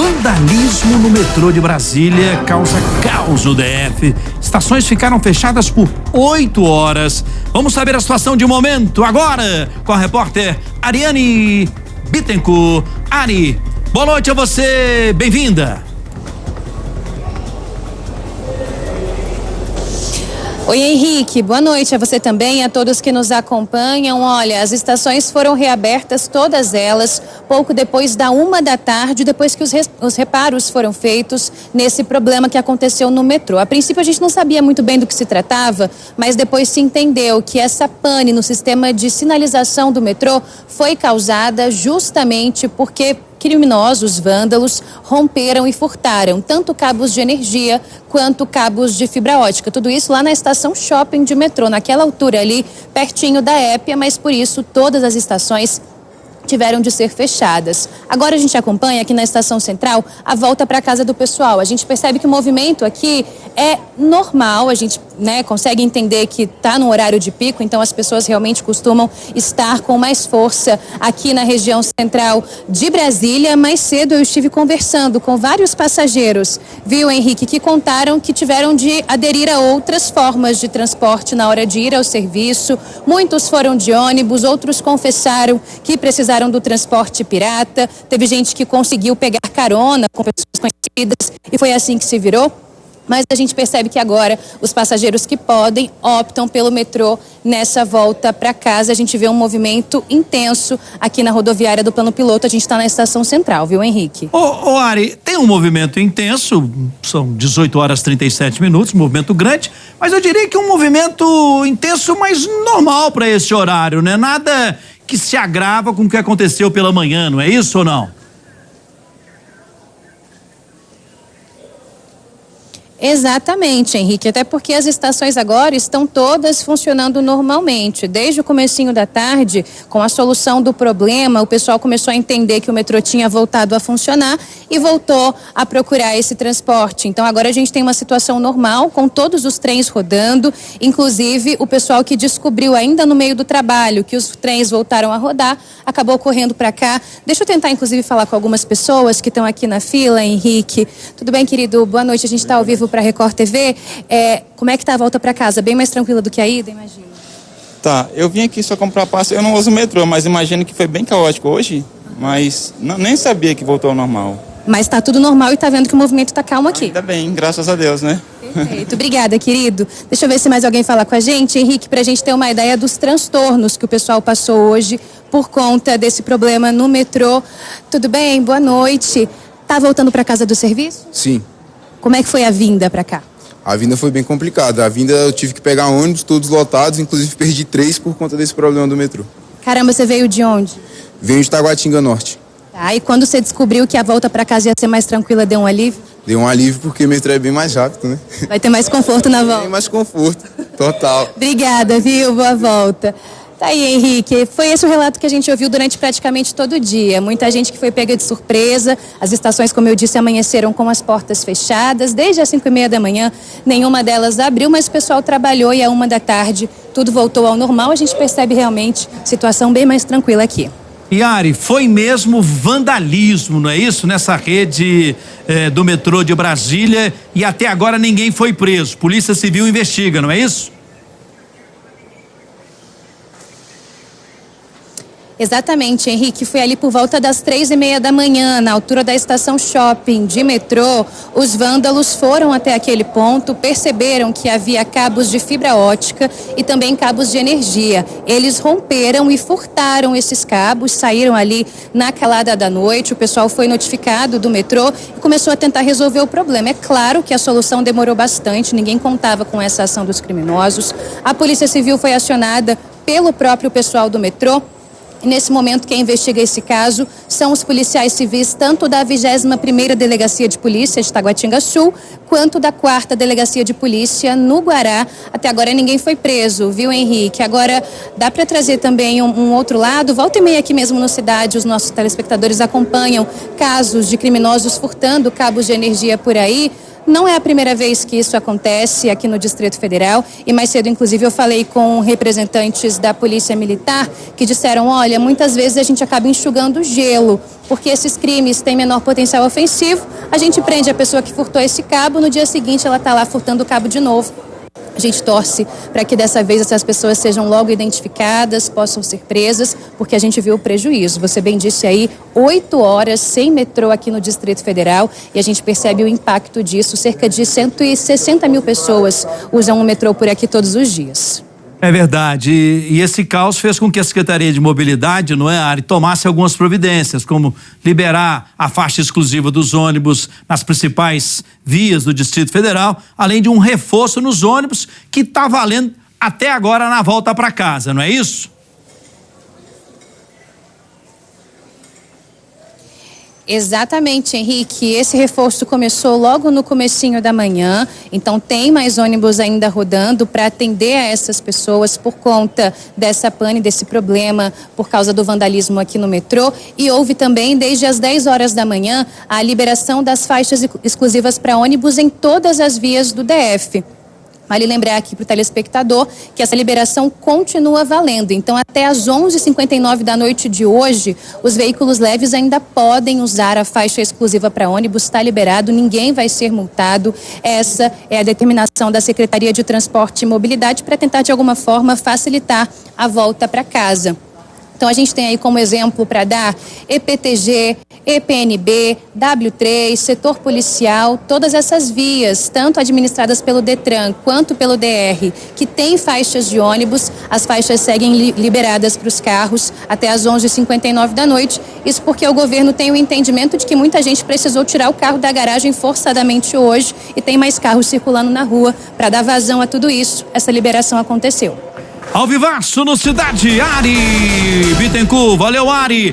Vandalismo no metrô de Brasília causa caos no DF. Estações ficaram fechadas por 8 horas. Vamos saber a situação de momento agora com a repórter Ariane Bittencourt. Ari, boa noite a você, bem-vinda. Oi, Henrique, boa noite a você também, a todos que nos acompanham. Olha, as estações foram reabertas, todas elas, pouco depois da 1h, depois que os reparos foram feitos nesse problema que aconteceu no metrô. A princípio a gente não sabia muito bem do que se tratava, mas depois se entendeu que essa pane no sistema de sinalização do metrô foi causada justamente porque criminosos, vândalos, romperam e furtaram tanto cabos de energia quanto cabos de fibra ótica. Tudo isso lá na estação shopping de metrô, naquela altura ali, pertinho da Épia, mas por isso todas as estações tiveram de ser fechadas. Agora a gente acompanha aqui na estação central a volta para casa do pessoal. A gente percebe que o movimento aqui é normal, a gente consegue entender que está no horário de pico, então as pessoas realmente costumam estar com mais força aqui na região central de Brasília. Mais cedo eu estive conversando com vários passageiros, viu, Henrique, que contaram que tiveram de aderir a outras formas de transporte na hora de ir ao serviço. Muitos foram de ônibus, outros confessaram que precisaram do transporte pirata. Teve gente que conseguiu pegar carona com pessoas conhecidas e foi assim que se virou. Mas a gente percebe que agora os passageiros que podem optam pelo metrô nessa volta para casa. A gente vê um movimento intenso aqui na rodoviária do Plano Piloto. A gente está na estação central, viu, Henrique? Ô, Ari, tem um movimento intenso, são 18h37, movimento grande, mas eu diria que um movimento intenso, mas normal para esse horário, né? Nada que se agrava com o que aconteceu pela manhã, não é isso ou não? Exatamente, Henrique, até porque as estações agora estão todas funcionando normalmente. Desde o comecinho da tarde, com a solução do problema, o pessoal começou a entender que o metrô tinha voltado a funcionar e voltou a procurar esse transporte. Então agora a gente tem uma situação normal, com todos os trens rodando, inclusive o pessoal que descobriu ainda no meio do trabalho que os trens voltaram a rodar, acabou correndo para cá. Deixa eu tentar inclusive falar com algumas pessoas que estão aqui na fila, Henrique. Tudo bem, querido? Boa noite, a gente está ao vivo para a Record TV. Como é que tá a volta para casa? Bem mais tranquila do que a ida, imagina? Tá, eu vim aqui só comprar passe, eu não uso metrô, mas imagino que foi bem caótico hoje, mas nem sabia que voltou ao normal. Mas tá tudo normal e tá vendo que o movimento tá calmo aqui. Ainda bem, graças a Deus, né? Perfeito, obrigada, querido. Deixa eu ver se mais alguém fala com a gente, Henrique, pra gente ter uma ideia dos transtornos que o pessoal passou hoje por conta desse problema no metrô. Tudo bem? Boa noite. Tá voltando para casa do serviço? Sim. Como é que foi a vinda para cá? A vinda foi bem complicada. A vinda eu tive que pegar ônibus, todos lotados, inclusive perdi 3 por conta desse problema do metrô. Caramba, você veio de onde? Venho de Taguatinga Norte. Tá, e quando você descobriu que a volta para casa ia ser mais tranquila, deu um alívio? Deu um alívio porque o metrô é bem mais rápido, né? Vai ter mais conforto na volta? Tem mais conforto, total. Obrigada, viu? Boa volta. Tá aí, Henrique, foi esse o relato que a gente ouviu durante praticamente todo o dia. Muita gente que foi pega de surpresa, as estações, como eu disse, amanheceram com as portas fechadas, desde as 5h30 da manhã, nenhuma delas abriu, mas o pessoal trabalhou e à 1h tudo voltou ao normal. A gente percebe realmente situação bem mais tranquila aqui. E Ari, foi mesmo vandalismo, não é isso? Nessa rede do metrô de Brasília e até agora ninguém foi preso. Polícia Civil investiga, não é isso? Exatamente, Henrique, foi ali por volta das 3h30 da manhã, na altura da estação shopping de metrô. Os vândalos foram até aquele ponto, perceberam que havia cabos de fibra ótica e também cabos de energia. Eles romperam e furtaram esses cabos, saíram ali na calada da noite. O pessoal foi notificado do metrô e começou a tentar resolver o problema. É claro que a solução demorou bastante, ninguém contava com essa ação dos criminosos. A Polícia Civil foi acionada pelo próprio pessoal do metrô. E nesse momento quem investiga esse caso são os policiais civis, tanto da 21ª Delegacia de Polícia de Taguatinga Sul, quanto da 4ª Delegacia de Polícia no Guará. Até agora ninguém foi preso, viu, Henrique? Agora dá para trazer também um outro lado. Volta e meia aqui mesmo na cidade, os nossos telespectadores acompanham casos de criminosos furtando cabos de energia por aí. Não é a primeira vez que isso acontece aqui no Distrito Federal e mais cedo, inclusive, eu falei com representantes da Polícia Militar que disseram, olha, muitas vezes a gente acaba enxugando gelo, porque esses crimes têm menor potencial ofensivo, a gente prende a pessoa que furtou esse cabo, no dia seguinte ela está lá furtando o cabo de novo. A gente torce para que dessa vez essas pessoas sejam logo identificadas, possam ser presas, porque a gente viu o prejuízo. Você bem disse aí, 8 horas sem metrô aqui no Distrito Federal e a gente percebe o impacto disso. Cerca de 160 mil pessoas usam o metrô por aqui todos os dias. É verdade, e esse caos fez com que a Secretaria de Mobilidade, não é, Ari, tomasse algumas providências, como liberar a faixa exclusiva dos ônibus nas principais vias do Distrito Federal, além de um reforço nos ônibus que está valendo até agora na volta para casa, não é isso? Exatamente, Henrique. Esse reforço começou logo no comecinho da manhã, então tem mais ônibus ainda rodando para atender a essas pessoas por conta dessa pane, desse problema, por causa do vandalismo aqui no metrô. E houve também, desde as 10 horas da manhã, a liberação das faixas exclusivas para ônibus em todas as vias do DF. Vale lembrar aqui para o telespectador que essa liberação continua valendo. Então, até às 11h59 da noite de hoje, os veículos leves ainda podem usar a faixa exclusiva para ônibus. Está liberado, ninguém vai ser multado. Essa é a determinação da Secretaria de Transporte e Mobilidade para tentar, de alguma forma, facilitar a volta para casa. Então, a gente tem aí como exemplo para dar EPTG, EPNB, W3, setor policial, todas essas vias, tanto administradas pelo Detran quanto pelo DR, que tem faixas de ônibus, as faixas seguem liberadas para os carros até às 11h59 da noite. Isso porque o governo tem o entendimento de que muita gente precisou tirar o carro da garagem forçadamente hoje e tem mais carros circulando na rua. Para dar vazão a tudo isso, essa liberação aconteceu. Ao vivaço no Cidade, Ari Bittencourt, valeu, Ari.